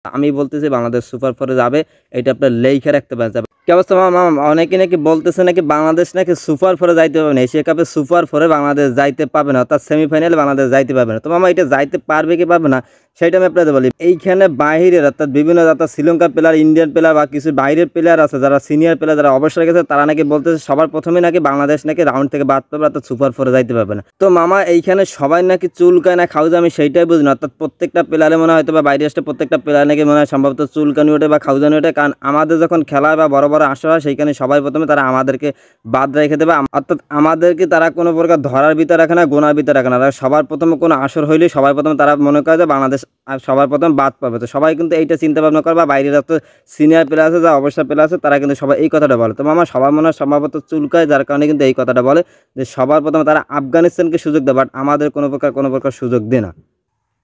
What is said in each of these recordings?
আমি বলতেছি বাংলাদেশ সুপার ফোরে যাবে, এটা আপনার লেখা রাখতে পারেন। কি অবস্থা মামা? অনেকে নাকি বলতেছে নাকি বাংলাদেশ নাকি সুপার ফোরে যাইতে পারবে না, এশিয়া কাপে সুপার ফোরে বাংলাদেশ যাইতে পারবে না, অর্থাৎ সেমিফাইনালে বাংলাদেশ যাইতে পারবে না। তো মামা এটা যাইতে পারবে কি পারবে না সেটা আমি আপনাদের বলি। এইখানে বাইরের অর্থাৎ বিভিন্ন অর্থাৎ শ্রীলঙ্কার প্লেয়ার, ইন্ডিয়ান প্লেয়ার বা কিছু বাইরের প্লেয়ার আছে যারা সিনিয়র প্লেয়ার যারা অবসরে গেছে, তারা নাকি বলতেছে সবার প্রথমে নাকি বাংলাদেশ নাকি রাউন্ড থেকে বাদ পাবে, অর্থাৎ সুপার ফোরে যাইতে পারবে না। তো মামা এইখানে সবাই নাকি চুলকায় না খাউজা, আমি সেইটাই বুঝি না। অর্থাৎ প্রত্যেকটা প্লেয়ারে মনে হয়তো বা বাইরে আসতে প্রত্যেকটা প্লেয়ার নাকি মনে হয় সম্ভবত চুলকানি ওঠে বা খাউজানি ওঠে, কারণ আমাদের যখন খেলা বা বড় বড় আসর হয় সেইখানে সবাই প্রথমে তারা আমাদেরকে বাদ রেখে দেবে, অর্থাৎ আমাদেরকে তারা কোনো প্রকার ধরার ভিতরে রাখে না, গোনার ভিতরে রাখে না। সবার প্রথমে কোনো আসর হইলে সবার প্রথমে তারা মনে করে যে বাংলাদেশ সবার প্রথম বাদ পাবে। তো সবাই কিন্তু এইটা চিন্তা ভাবনা করবে, বাইরের যত সিনিয়র প্লেয়ার আছে যা অবসর প্লেয়ার আছে তারা কিন্তু সবাই এই কথাটা বলে। তো মামা সবার মনে হয় সম্ভবত চুলকায়, যার কারণে কিন্তু এই কথাটা বলে যে সবার প্রথমে তারা আফগানিস্তানকে সুযোগ দেয়, বাট আমাদের কোনো প্রকার সুযোগ দেয় না।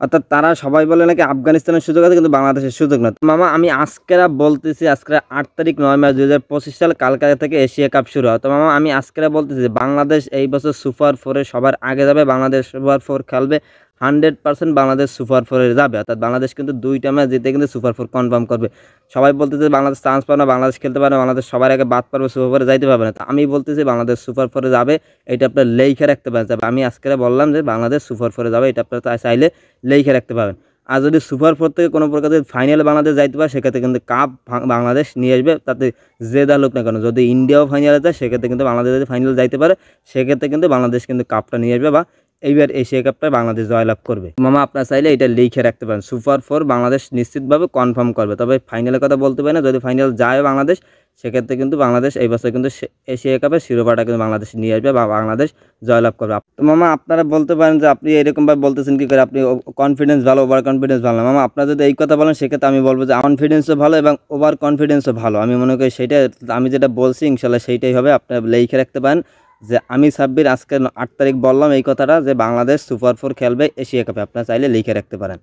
অর্থাৎ তারা সবাই বলে নাকি আফগানিস্তানের সুযোগ আছে কিন্তু বাংলাদেশের সুযোগ না। মামা আমি আজকেরা বলতেছি, আজকে 8 তারিখ 9 মার্চ 2025 সাল কালকাতা থেকে এশিয়া কাপ শুরু হয়। তো মামা আমি আজকেরা বলতেছি বাংলাদেশ এই বছর সুপার ফোরে সবার আগে যাবে, বাংলাদেশ সুপার ফোর খেলবে 100%, বাংলাদেশ সুপার ফোরে যাবে। অর্থাৎ বাংলাদেশ কিন্তু 2টা ম্যাচ জিতে কিন্তু সুপার ফোর কনফার্ম করবে। সবাই বলতেছে বাংলাদেশ চান্স পাবে না, বাংলাদেশ খেলতে পারে না, বাংলাদেশ সবার আগে বাদ পারবে, সুপার ফোরে যাইতে পারবে না। তো আমি বলতেছি বাংলাদেশ সুপার ফোরে যাবে, এটা আপনার লেখা রাখতে পারেন। আমি আজকেরা বললাম যে বাংলাদেশ সুপার ফোরে যাবে, এটা আপনার চাইলে লেখা রাখতে পারেন। আর যদি সুপার ফোর থেকে কোনো প্রকার যদি ফাইনালে বাংলাদেশ যাইতে পারে, সেক্ষেত্রে কিন্তু কাপ বাংলাদেশ নিয়ে আসবে, তাতে যে দল হোক না কেন। যদি ইন্ডিয়াও ফাইনালে যায় সেক্ষেত্রে কিন্তু বাংলাদেশ যদি ফাইনালে যাইতে পারে, সেক্ষেত্রে কিন্তু বাংলাদেশ কিন্তু কাপটা নিয়ে আসবে বা এইবার এশিয়া কাপটা বাংলাদেশ জয়লাভ করবে। মামা আপনার চাইলে এটা লিখে রাখতে পারেন, সুপার ফোর বাংলাদেশ নিশ্চিতভাবে কনফার্ম করবে। তবে ফাইনালের কথা বলতে পারি না, যদি ফাইনাল যায় বাংলাদেশ সেক্ষেত্রে কিন্তু বাংলাদেশ এই বছর কিন্তু এশিয়া কাপের শিরোপাটা কিন্তু বাংলাদেশ নিয়ে আসবে বা বাংলাদেশ জয়লাভ করবে। তো মামা আপনারা বলতে পারেন যে আপনি এরকমভাবে বলতেছেন কী করে, আপনি কনফিডেন্স ভালো, ওভার কনফিডেন্স ভালো না। মামা আপনারা যদি এই কথা বলেন সেক্ষেত্রে আমি বলবো যে কনফিডেন্সও ভালো এবং ওভার কনফিডেন্সও ভালো। আমি মনে করি সেইটা আমি যেটা বলছি ইনশাল্লাহ সেইটাই হবে। আপনারা লিখে রাখতে পারেন যে আমি সাব্বির আজকে 8 তারিখ বললাম এই কথাটা যে বাংলাদেশ সুপার ফোর খেলবে এশিয়া কাপে, আপনারা চাইলে লিখে রাখতে পারেন।